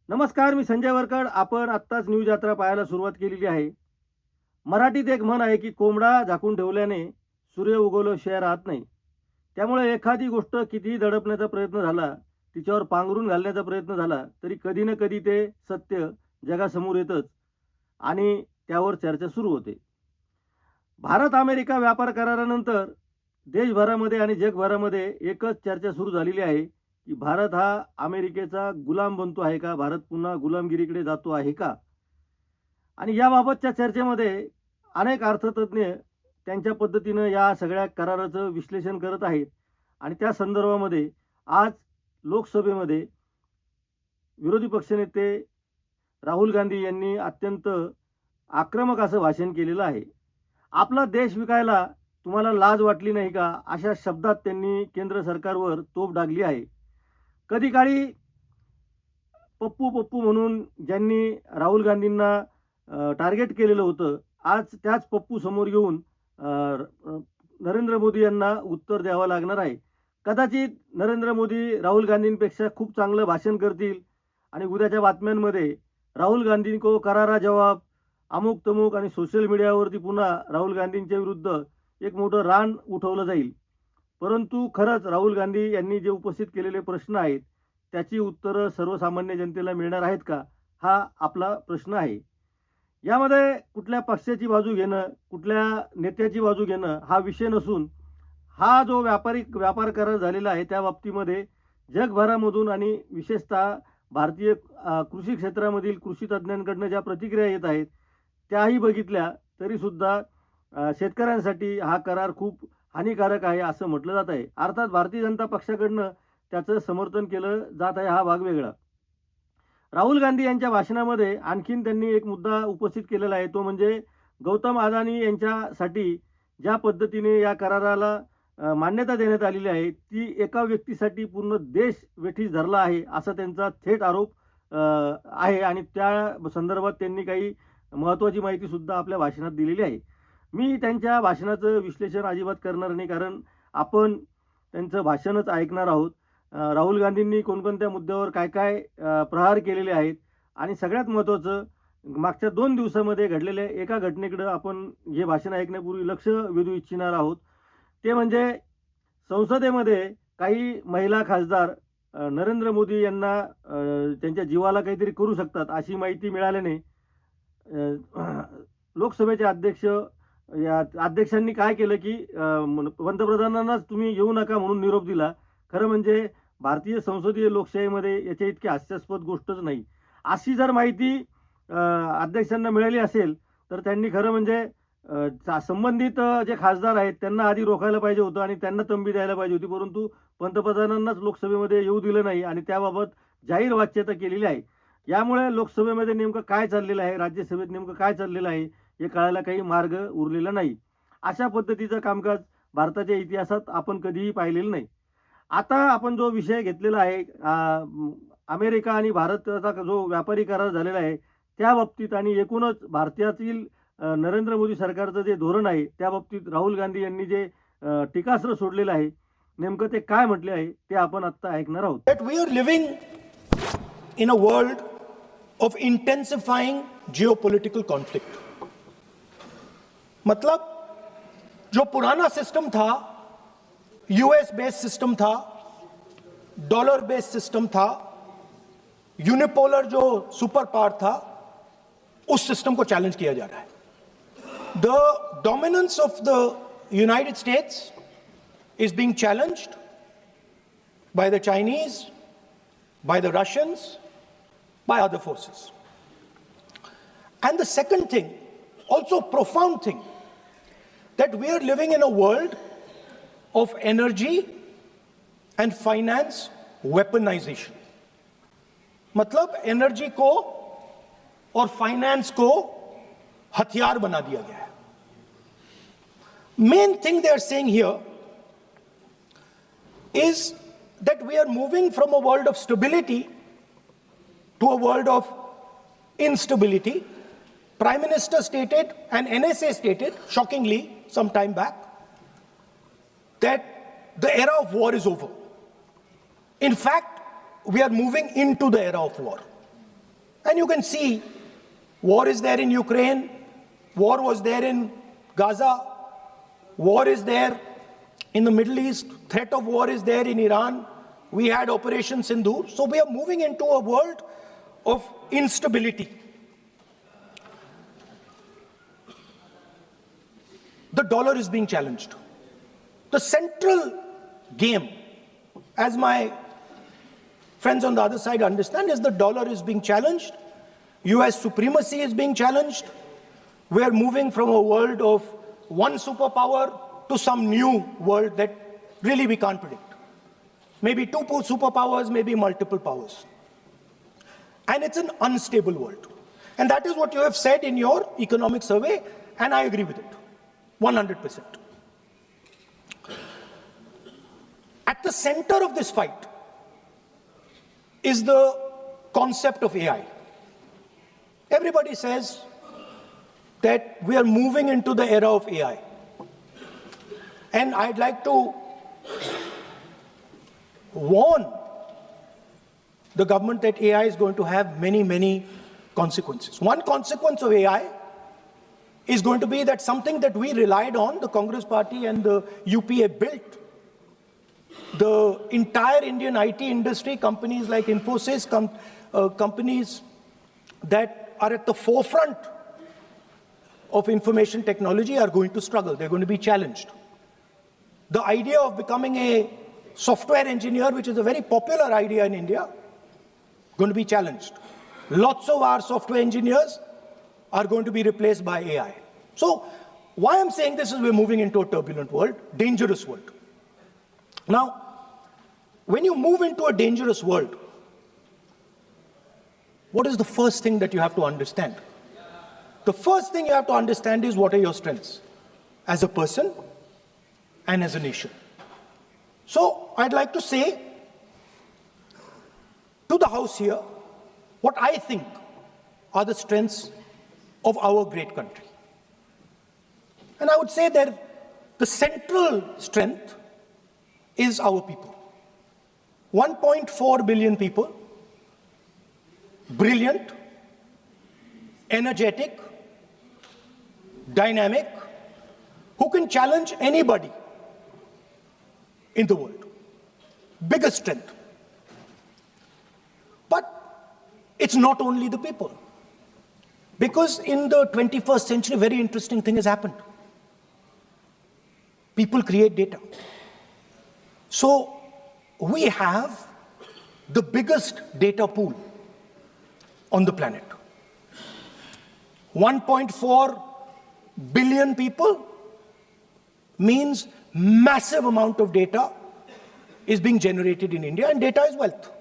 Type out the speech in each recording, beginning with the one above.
नमस्कार, मी संजय वरकड. आपण आत्ताच न्यूज यात्रा पाहायला सुरुवात केलेली आहे. मराठीत एक म्हण आहे की कोंबडा झाकून ठेवल्याने सूर्य उगवल्याशिवाय राहत नाही. त्यामुळे एखादी गोष्ट कितीही दडपण्याचा प्रयत्न झाला, तिच्यावर पांघरून घालण्याचा प्रयत्न झाला, तरी कधी ना कधी ते सत्य जगासमोर येतच आणि त्यावर चर्चा सुरू होते. भारत अमेरिका व्यापार करारानंतर देशभरामध्ये आणि जगभरामध्ये एकच चर्चा सुरू झालेली आहे की भारत हा अमेरिकेचा गुलाम बनतो आहे का? भारत पुन्हा गुलामगिरीकडे जातो आहे का? आणि याबाबतच्या चर्चेमध्ये अनेक अर्थतज्ञ त्यांच्या पद्धतीनं या सगळ्या कराराचं विश्लेषण करत आहेत. आणि त्या संदर्भामध्ये आज लोकसभेमध्ये विरोधी पक्षनेते राहुल गांधी यांनी अत्यंत आक्रमक असं भाषण केलेलं आहे. आपला देश विकायला तुम्हाला लाज वाटली नाही का? अशा शब्दात त्यांनी केंद्र सरकारवर तोफ डागली आहे. कधी काळी पप्पू पप्पू म्हणून ज्यांनी राहुल गांधींना टार्गेट केलेलं होतं, आज त्याच पप्पू समोर येऊन नरेंद्र मोदी यांना उत्तर द्यावं लागणार आहे. कदाचित नरेंद्र मोदी राहुल गांधींपेक्षा खूप चांगलं भाषण करतील आणि उद्याच्या बातम्यांमध्ये राहुल गांधी को करारा जवाब, अमुक तमुक आणि सोशल मीडियावरती पुन्हा राहुल गांधींच्या विरुद्ध एक मोठं रान उठवलं जाईल. परंतु खरंच राहुल गांधी यांनी जे उपस्थित केलेले प्रश्न आहेत त्याची उत्तरं सर्वसामान्य जनतेला मिळणार आहेत का? हा आपला प्रश्न आहे. यामध्ये कुठल्या पक्षाची बाजू घेणं, कुठल्या नेत्याची बाजू घेणं हा विषय नसून, हा जो व्यापार करार झालेला आहे त्या बाबतीमध्ये जगभरामधून आणि विशेषतः भारतीय कृषी क्षेत्रामधील कृषी तज्ज्ञांकडनं ज्या प्रतिक्रिया येत आहेत त्याही बघितल्या तरीसुद्धा शेतकऱ्यांसाठी हा करार खूप हानिकारक आहे असं म्हटलं जात आहे. अर्थात भारतीय जनता पक्षाकडनं त्याचं समर्थन केलं जात आहे, हा भाग वेगळा. राहुल गांधी यांच्या भाषणामध्ये आणखीन त्यांनी एक मुद्दा उपस्थित केलेला आहे, तो म्हणजे गौतम अदानी यांच्यासाठी ज्या पद्धतीने या कराराला मान्यता देण्यात आलेली आहे ती एका व्यक्तीसाठी पूर्ण देश वेठीस धरला आहे असा त्यांचा थेट आरोप आहे. आणि त्या संदर्भात त्यांनी काही महत्त्वाची माहिती सुद्धा आपल्या भाषणात दिलेली आहे. मी त्यांच्या भाषणाचं विश्लेषण अजिबात करणार नाही, कारण आपण त्यांचं भाषणच ऐकणार आहोत. राहुल गांधींनी कोणकोणत्या मुद्द्यावर काय काय प्रहार केलेले आहेत आणि सगळ्यात महत्त्वाचं मागच्या 2 दिवसामध्ये घडलेल्या एका घटनेकडं आपण हे भाषण ऐकण्यापूर्वी लक्ष वेधू इच्छिणार आहोत. ते म्हणजे संसदेमध्ये काही महिला खासदार नरेंद्र मोदी यांना त्यांच्या जीवाला काहीतरी करू शकतात अशी माहिती मिळाल्याने लोकसभेचे अध्यक्षांनी काय केलं की पंतप्रधानांनाच तुम्ही येऊ नका म्हणून निरोप दिला. खरं म्हणजे भारतीय संसदीय लोकशाहीमध्ये याच्या इतकी हास्यास्पद गोष्टच नाही. अशी जर माहिती अध्यक्षांना मिळाली असेल तर त्यांनी खरं म्हणजे संबंधित जे खासदार आहेत त्यांना आधी रोखायला पाहिजे होतं आणि त्यांना तंबी द्यायला पाहिजे होती. परंतु पंतप्रधानांनाच लोकसभेमध्ये येऊ दिलं नाही आणि त्याबाबत जाहीर वाच्यता केलेली आहे. यामुळे लोकसभेमध्ये नेमकं काय चाललेलं आहे, राज्यसभेत नेमकं काय चाललेलं आहे हे कळायला काही मार्ग उरलेला नाही. अशा पद्धतीचं कामकाज भारताच्या इतिहासात आपण कधीही पाहिलेलं नाही. आता आपण जो विषय घेतलेला आहे अमेरिका आणि भारताचा जो व्यापारी करार झालेला आहे त्या बाबतीत आणि एकूणच भारतातील नरेंद्र मोदी सरकारचं जे धोरण आहे त्या बाबतीत राहुल गांधी यांनी जे टीकास्त्र सोडलेलं आहे, नेमकं ते काय म्हटले आहे ते आपण आता ऐकणार आहोत. That we are living in a world of intensifying geopolitical conflict. मतलब जो पुराना सिस्टम था, यूएस बेस्ड सिस्टम था, डॉलर बेस्ड सिस्टम था, यूनिपोलर जो सुपर पावर था, उस सिस्टम को चैलेंज किया जा रहा है. The dominance of the United States is being challenged by the Chinese, by the Russians, by other forces. And the second thing, also profound thing, that we are living in a world of energy and finance weaponization. मतलब energy को और finance को हथियार बना दिया गया है. Main thing they are saying here is that we are moving from a world of stability to a world of instability. Prime Minister stated and NSA stated, shockingly, some time back, that the era of war is over. In fact, we are moving into the era of war. And you can see war is there in Ukraine, war was there in Gaza, war is there in the Middle East, threat of war is there in Iran. We had Operation Sindoor. So we are moving into a world of instability. The dollar is being challenged. The central game, as my friends on the other side understand, is the dollar is being challenged. US supremacy is being challenged. We are moving from a world of one superpower to some new world that really we can't predict. Maybe two superpowers, maybe multiple powers. And it's an unstable world. And that is what you have said in your economic survey, and I agree with it, 100%. At the center of this fight is the concept of AI. Everybody says that we are moving into the era of AI. And I'd like to warn the government that AI is going to have many, many consequences. One consequence of AI is going to be that something that we relied on, the Congress Party and the UPA built, the entire Indian IT industry, companies like Infosys, companies that are at the forefront of information technology are going to struggle. They're going to be challenged. The idea of becoming a software engineer, which is a very popular idea in India, going to be challenged. Lots of our software engineers are going to be replaced by AI. So why I'm saying this is we're moving into a turbulent world, dangerous world. Now, when you move into a dangerous world, what is the first thing that you have to understand? The first thing you have to understand is what are your strengths as a person and as a nation. So I'd like to say to the House here what I think are the strengths of our great country. And I would say that the central strength is our people. 1.4 billion people, brilliant, energetic, dynamic, who can challenge anybody in the world. Biggest strength. But it's not only the people. Because in the 21st century, a very interesting thing has happened. People create data. So we have the biggest data pool on the planet. 1.4 billion people means massive amount of data is being generated in India, and data is wealth.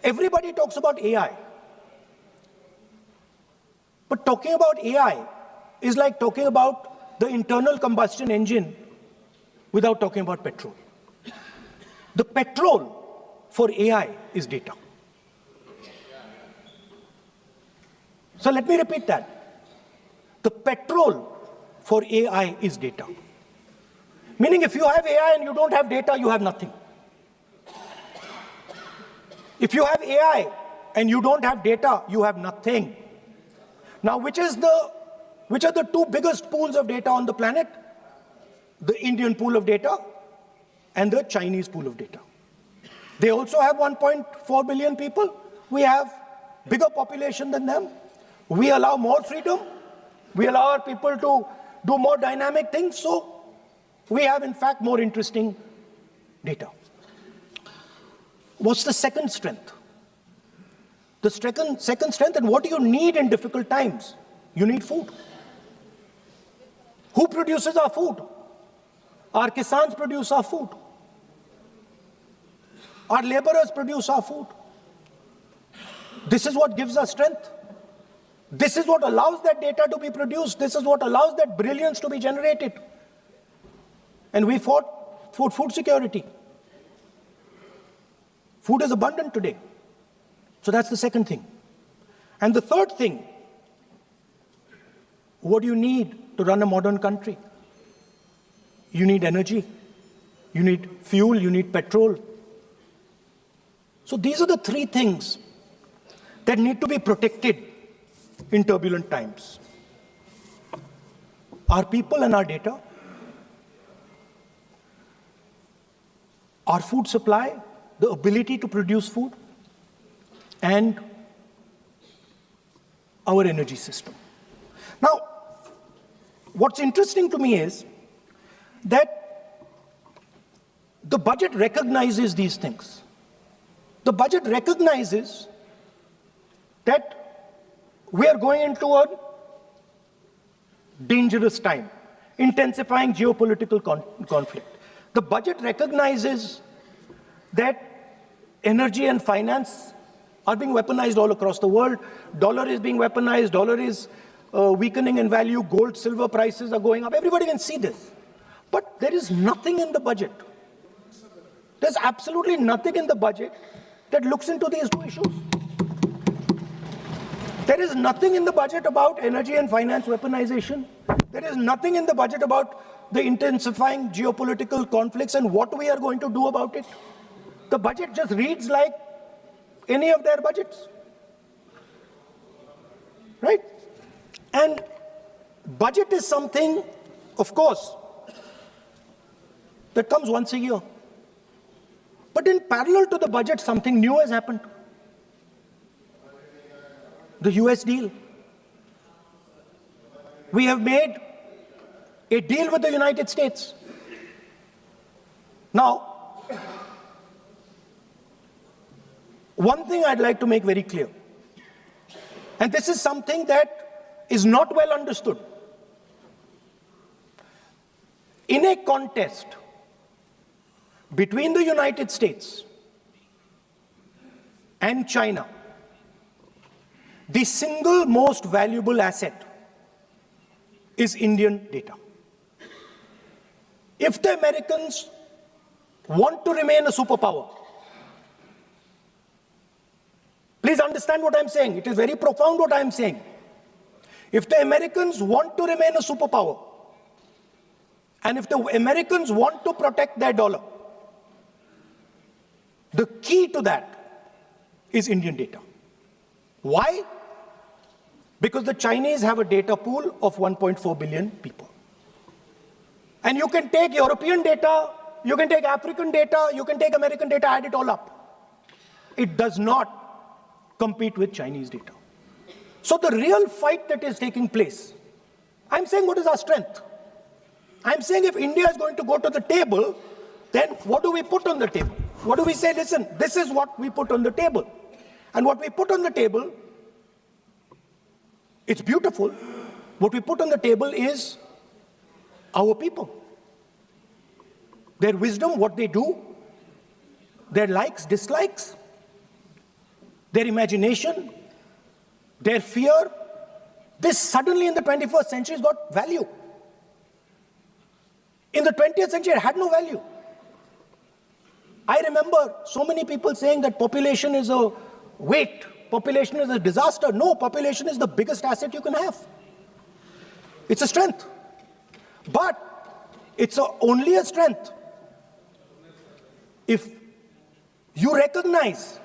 Everybody talks about AI. But talking about AI is like talking about the internal combustion engine without talking about petrol. The petrol for AI is data. So let me repeat that. The petrol for AI is data. Meaning if you have AI and you don't have data, you have nothing. If you have AI and you don't have data, you have nothing. Now, which are the two biggest pools of data on the planet? The Indian pool of data and the Chinese pool of data. They also have 1.4 billion people. We have bigger population than them. We allow more freedom. We allow our people to do more dynamic things. So we have, in fact, more interesting data. What's the second strength? The second strength, and what do you need in difficult times? You need food. Who produces our food? Our kisans produce our food. Our laborers produce our food. This is what gives us strength. This is what allows that data to be produced. This is what allows that brilliance to be generated. And we fought for food security. Food is abundant today. So that's the second thing. And the third thing, what do you need to run a modern country? You need energy, you need fuel, you need petrol. So these are the three things that need to be protected in turbulent times. Our people and our data, our food supply, the ability to produce food, and our energy system. Now, what's interesting to me is that the budget recognizes these things. The budget recognizes that we are going into a dangerous time, intensifying geopolitical conflict. The budget recognizes that energy and finance are being weaponized all across the world. Dollar is being weaponized, dollar is weakening in value, gold, silver prices are going up. Everybody can see this. But there is nothing in the budget. There's absolutely nothing in the budget that looks into these two issues. There is nothing in the budget about energy and finance weaponization. There is nothing in the budget about the intensifying geopolitical conflicts and what we are going to do about it. The budget just reads like any of their budgets. Right? And budget is something, of course, that comes once a year. But in parallel to the budget, something new has happened. The US deal. We have made a deal with the United States. Now, one thing I'd like to make very clear, and this is something that is not well understood. In a contest between the United States and China, the single most valuable asset is Indian data. If the Americans want to remain a superpower, please understand what I'm saying. It is very profound what I'm saying. If the Americans want to remain a superpower, and if the Americans want to protect their dollar, the key to that is Indian data. Why? Because the Chinese have a data pool of 1.4 billion people. And you can take European data, you can take African data, you can take American data, add it all up. It does not compete with Chinese data. So the real fight that is taking place, I'm saying what is our strength? I'm saying if India is going to go to the table, then what do we put on the table? What do we say? Listen, this is what we put on the table. And what we put on the table, it's beautiful. What we put on the table is our people. Their wisdom, what they do, their likes, dislikes, their imagination, their fear. This suddenly in the 21st century has got value. In the 20th century, it had no value. I remember so many people saying that population is a weight, population is a disaster. No, population is the biggest asset you can have. It's a strength. But it's only a strength if you recognize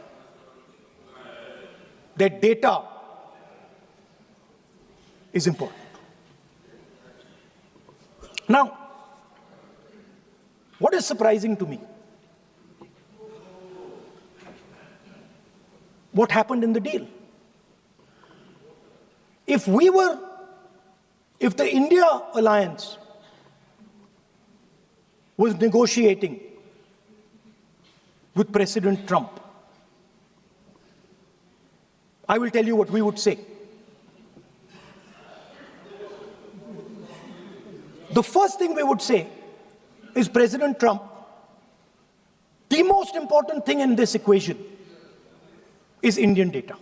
that data is important. Now, what is surprising to me? What happened in the deal? If the India alliance was negotiating with President Trump, I will tell you what we would say. The first thing we would say is, President Trump, the most important thing in this equation is Indian data.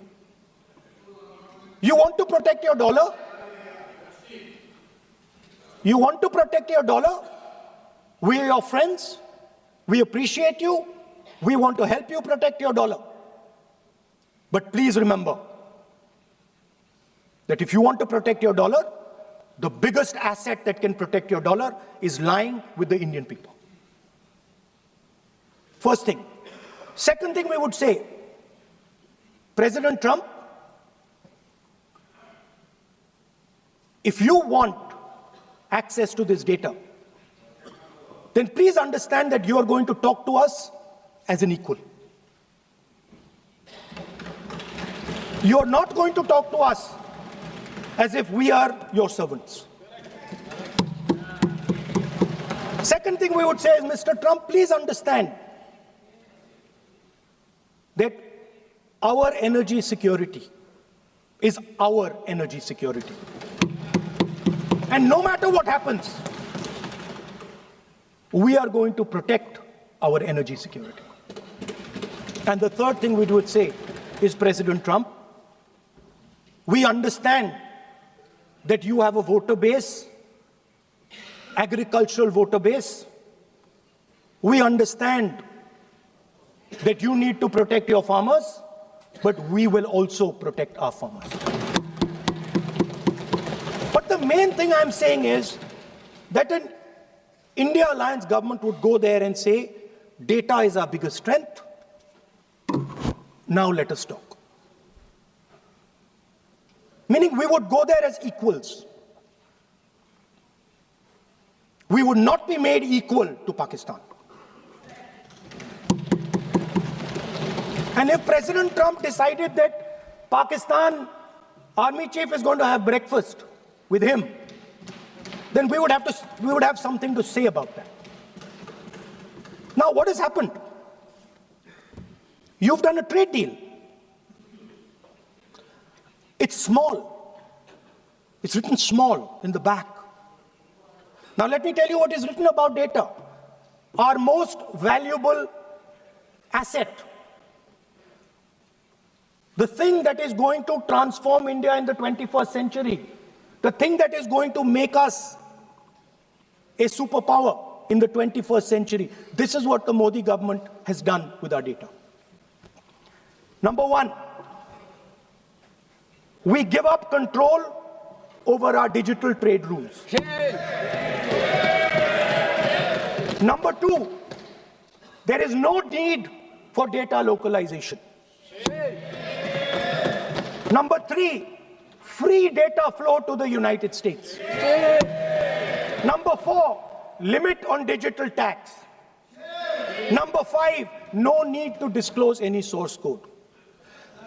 You want to protect your dollar? You want to protect your dollar? We are your friends. We appreciate you. We want to help you protect your dollar. But please remember that if you want to protect your dollar, the biggest asset that can protect your dollar is lying with the Indian people. First thing. Second thing we would say, President Trump, if you want access to this data, then please understand that you are going to talk to us as an equal. You are not going to talk to us as if we are your servants. Second thing we would say is, Mr. Trump, please understand that our energy security is our energy security. And no matter what happens, we are going to protect our energy security. And the third thing we would say is, President Trump, we understand that you have a voter base, agricultural voter base. We understand that you need to protect your farmers, but we will also protect our farmers. But the main thing I'm saying is that an India Alliance government would go there and say, data is our biggest strength. Now let us talk. Meaning we would go there as equals. We would not be made equal to Pakistan. And if President Trump decided that Pakistan army chief is going to have breakfast with him, then we would have something to say about that. Now, what has happened? You've done a trade deal. It's small. It's written small in the back. Now, let me tell you what is written about data. Our most valuable asset, the thing that is going to transform India in the 21st century, the thing that is going to make us a superpower in the 21st century. This is what the Modi government has done with our data. Number one, we give up control over our digital trade rules. Number two, there is no need for data localization. Number three, free data flow to the United States. Number four, limit on digital tax. Number five, no need to disclose any source code.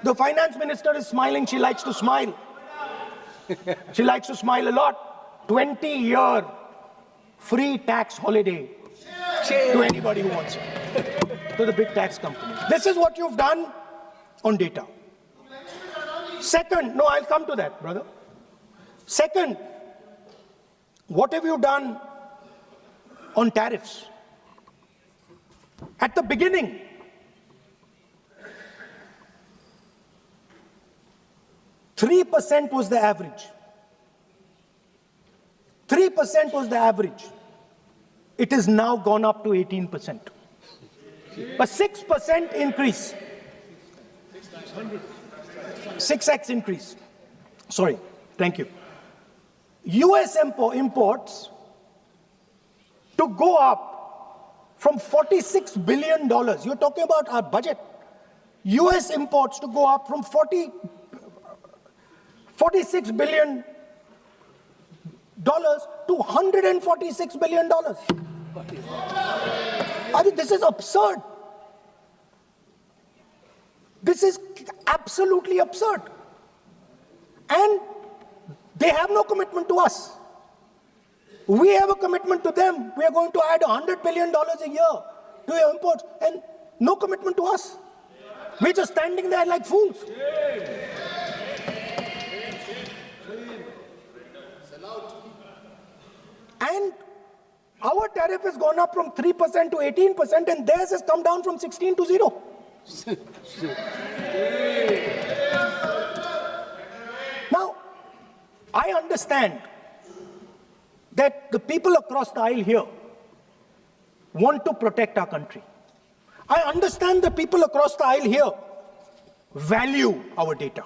The finance minister is smiling. She likes to smile. She likes to smile a lot. 20-year free tax holiday to anybody who wants it, to the big tax companies. This is what you've done on data. Second, no, I'll come to that, brother. Second, what have you done on tariffs? At the beginning, %3 was the average. 3% was the average. It has now gone up to 18%. A 6% increase. 6x increase. Sorry, thank you. US imports to go up from $46 billion. You're talking about our budget. US imports to go up from $46 billion to $146 billion. I mean, this is absurd. This is absolutely absurd. And they have no commitment to us. We have a commitment to them. We are going to add $100 billion a year to your imports, and no commitment to us. We're just standing there like fools. And our tariff has gone up from 3% to 18%, and theirs has come down from 16 to 0. Now, I understand that the people across the aisle here want to protect our country. I understand the people across the aisle here value our data.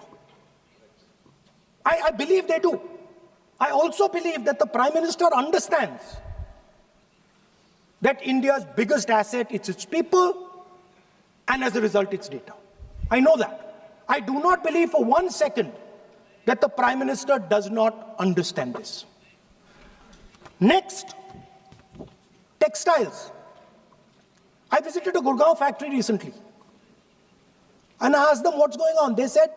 I believe they do. I also believe that the Prime Minister understands that India's biggest asset is its people, and as a result, its data. I know that. I do not believe for 1 second that the Prime Minister does not understand this. Next, textiles. I visited a Gurgaon factory recently and I asked them what's going on. They said,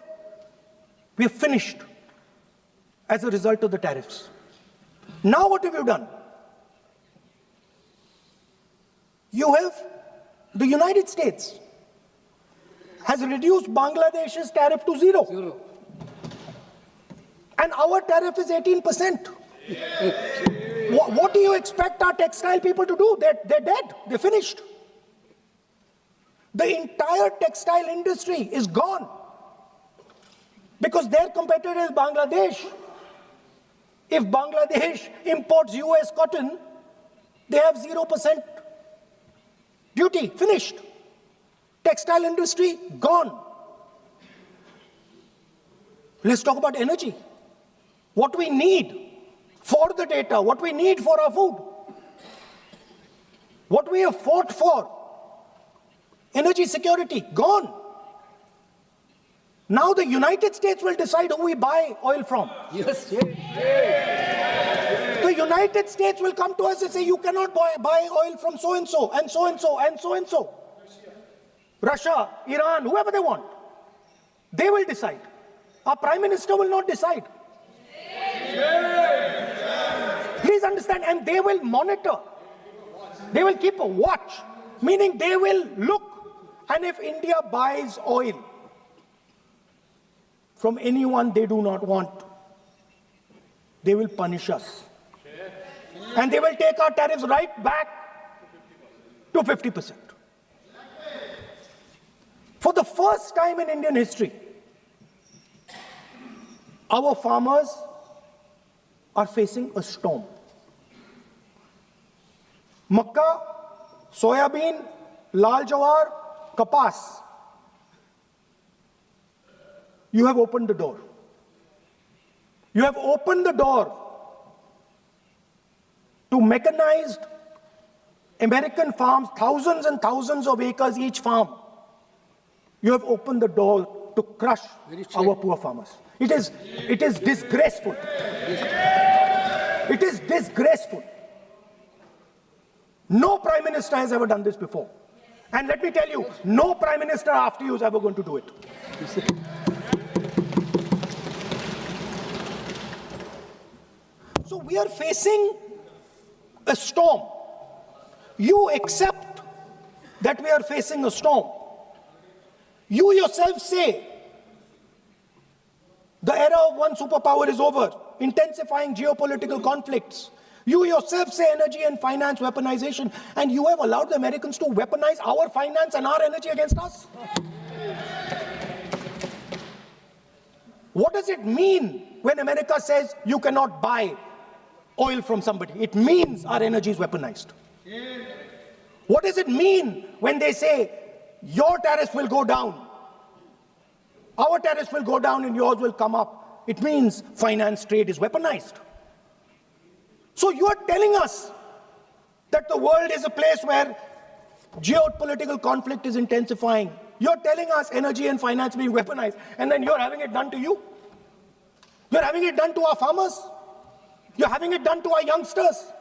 we're finished as a result of the tariffs. Now what have you done? The United States has reduced Bangladesh's tariff to zero. And our tariff is 18%. What do you expect our textile people to do? They're dead. They're finished. The entire textile industry is gone because their competitor is Bangladesh. If Bangladesh imports US cotton, they have 0% duty. Finished. Textile industry gone. Let's talk about energy. What we need for the data, what we need for our food, what we have fought for, energy security, gone. Now the United States will decide who we buy oil from. Yes. The United States will come to us and say, you cannot buy oil from so-and-so, and so-and-so, and so-and-so. Russia, Iran, whoever they want. They will decide. Our Prime Minister will not decide. Please understand, and they will monitor. They will keep a watch, meaning they will look, and if India buys oil from anyone they do not want, they will punish us. And they will take our tariffs right back to 50%. For the first time in Indian history, our farmers are facing a storm. Makka, soybean, lal jawar, kapas. You have opened the door. You have opened the door to mechanized American farms, thousands and thousands of acres each farm. You have opened the door to crush our poor farmers. It is disgraceful. It is disgraceful. No Prime Minister has ever done this before. And let me tell you, no Prime Minister after you is ever going to do it. So we are facing a storm. You accept that we are facing a storm. You yourself say the era of one superpower is over, intensifying geopolitical conflicts. You yourself say energy and finance weaponization, and you have allowed the Americans to weaponize our finance and our energy against us. What does it mean when America says you cannot buy oil from somebody? It means our energy is weaponized. What does it mean when they say your tariffs will go down, our tariffs will go down and yours will come up? It means finance trade is weaponized. So you are telling us that the world is a place where geopolitical conflict is intensifying. You're telling us energy and finance being weaponized, and then you're having it done to you. You're having it done to our farmers. You're having it done to our youngsters.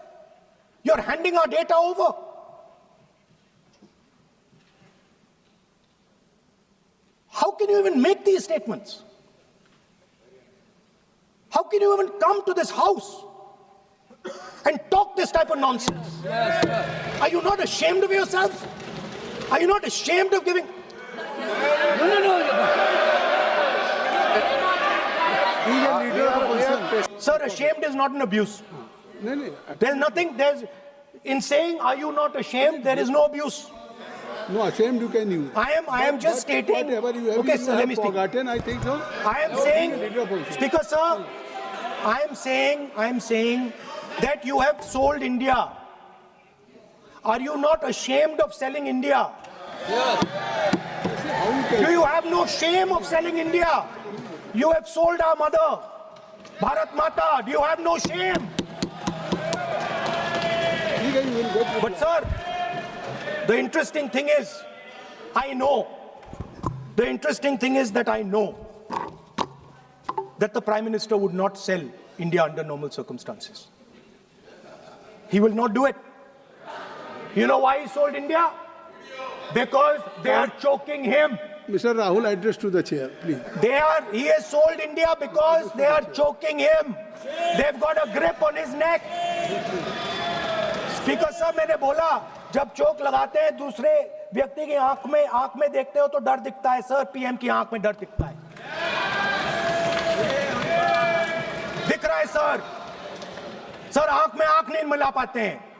You're handing our data over. How can you even make these statements? How can you even come to this house and talk this type of nonsense? Yes, Are you not ashamed of yourselves? Are you not ashamed of giving? No. He's a leader of opposition. Sir, ashamed is not an abuse. No. There's nothing, in saying, are you not ashamed, there is no abuse. No, ashamed you can use. I am just stating. Whatever you have, Okay, sir, let me speak. forgotten, I think so. I am saying, Speaker sir, I am saying that you have sold India. Are you not ashamed of selling India? Do you have no shame of selling India? You have sold our mother, Bharat Mata. Do you have no shame? But sir, the interesting thing is, I know. The interesting thing is that I know that the Prime Minister would not sell India under normal circumstances. He will not do it. You know why he sold India? Because they are choking him. Mr. Rahul, address to the chair, please. He has sold India because they are choking him. They've got a grip on his neck. Speaker साहब, मैंने बोला जब चोक लगाते हैं दूसरे व्यक्ति की आंख में देखते हो तो डर दिखता है सर, पीएम की आंख में डर दिखता है, दिख रहा है सर, आंख में आंख नहीं मिला पाते हैं।